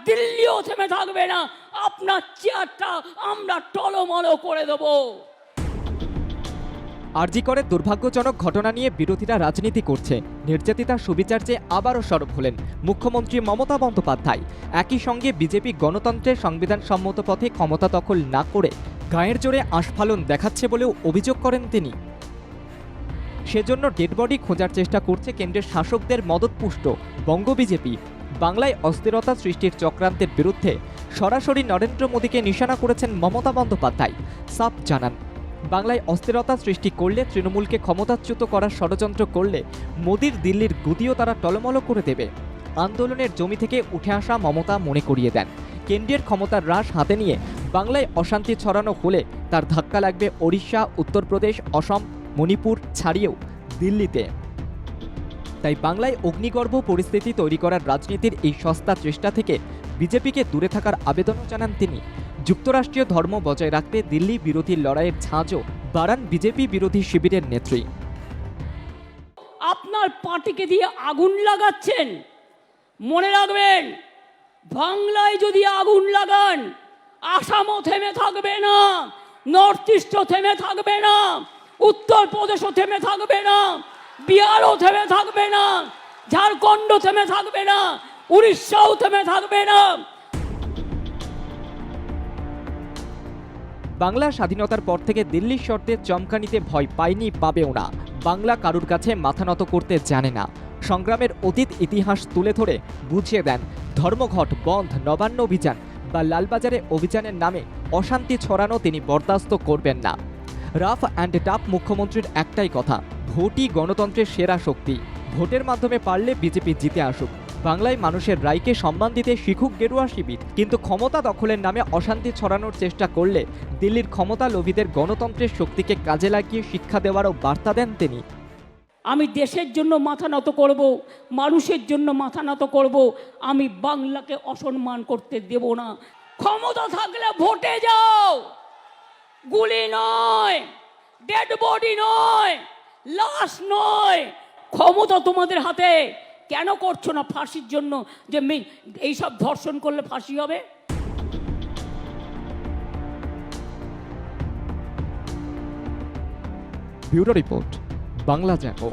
দিল্লিও থেমে থাকবে না, আপনার চেয়ারটা আমরা টলমল করে দেবো। আরজি করে দুর্ভাগ্যজনক ঘটনা নিয়ে বিরোধীরা রাজনীতি করছে। নির্যাতিতা সুবিচার চেয়ে আবারও সরব হলেন মুখ্যমন্ত্রী মমতা বন্দ্যোপাধ্যায়। একই সঙ্গে বিজেপি গণতন্ত্রের সংবিধান সম্মত পথে ক্ষমতা দখল না করে গায়ের জোরে আস্ফালন দেখাচ্ছে বলেও অভিযোগ করেন তিনি। সেজন্য ডেড বডি খোঁজার চেষ্টা করছে কেন্দ্রের শাসকদের মদতপুষ্ট বঙ্গ বিজেপি। বাংলায় অস্থিরতা সৃষ্টির চক্রান্তের বিরুদ্ধে সরাসরি নরেন্দ্র মোদীকে নিশানা করেছেন মমতা বন্দ্যোপাধ্যায়। সাফ জানান, বাংলায় অস্থিরতা সৃষ্টি করলে, তৃণমূলকে ক্ষমতাচ্যুত করার ষড়যন্ত্র করলে মোদীর দিল্লির গদিও তারা টলমল করে দেবে। আন্দোলনের জমি থেকে উঠে আসা মমতা মনে করিয়ে দেন, কেন্দ্রের ক্ষমতার রাশ হাতে নিয়ে বাংলায় অশান্তি ছড়ানো হলে তার ধাক্কা লাগবে ওড়িশা, উত্তরপ্রদেশ, অসম, মণিপুর ছাড়িয়েও দিল্লিতে। তাই বাংলায় অগ্নিগর্ভ পরিস্থিতি তৈরি করার রাজনীতির এই সস্তা চেষ্টা থেকে বিজেপিকে দূরে থাকার আবেদনও জানান তিনি। যুক্তরাষ্ট্রীয় ধর্ম বজায় রাখতে দিল্লি বিরোধী লড়াইয়ের ঝাঁজও বাড়ান বিজেপি বিরোধী শিবিরের নেত্রী। আপনার পার্টিকে দিয়ে আগুন লাগাচ্ছেন, মনে রাখবেন, বাংলায় যদি আগুন লাগান, আসামও থেমে থাকবে না, নর্থ ইস্টও থেমে থাকবে না, উত্তরপ্রদেশও থেমে থাকবে না, বিহারও থেমে থাকবে না, ঝাড়খণ্ডও থেমে থাকবে না, উড়িষ্যাও থেমে থাকবে না। বাংলার স্বাধীনতার পর থেকে দিল্লির শর্তে চমকানিতে ভয় পায়নি, পাবেও না। বাংলা কারুর কাছে মাথা নত করতে জানে না। সংগ্রামের অতীত ইতিহাস তুলে ধরে বুঝিয়ে দেন ধর্মঘট বন্ধ, নবান্ন অভিযান বা লালবাজারে অভিযানের নামে অশান্তি ছড়ানো তিনি বরদাস্ত করবেন না। রাফ অ্যান্ড টাফ মুখ্যমন্ত্রীর একটাই কথা, ভোটই গণতন্ত্রের সেরা শক্তি। ভোটের মাধ্যমে পারলে বিজেপি জিতে আসুক, বাংলায় মানুষের রায়কে সম্মান দিতে শিখুক গেরুয়া শিবির। কিন্তু ক্ষমতা দখলের নামে অশান্তি ছড়ানোর চেষ্টা করলে দিল্লির ক্ষমতা লোভীদের গণতন্ত্রের শক্তিকে কাজে লাগিয়ে শিক্ষা দেওয়ারও বার্তা দেন তিনি। আমি দেশের জন্য মাথা নত করব, মানুষের জন্য মাথা নত করব, আমি বাংলাকে অসম্মান করতে দেব না। ক্ষমতা থাকলে ভোটে যাও, গুলি নয়, ডেড বডি নয়, লাশ নয়। ক্ষমতা তোমাদের হাতে। কেন করছো না ফাঁসির জন্য, যে এইসব ধর্ষণ করলে ফাঁসি হবে? Bureau report, Bangla Jacko.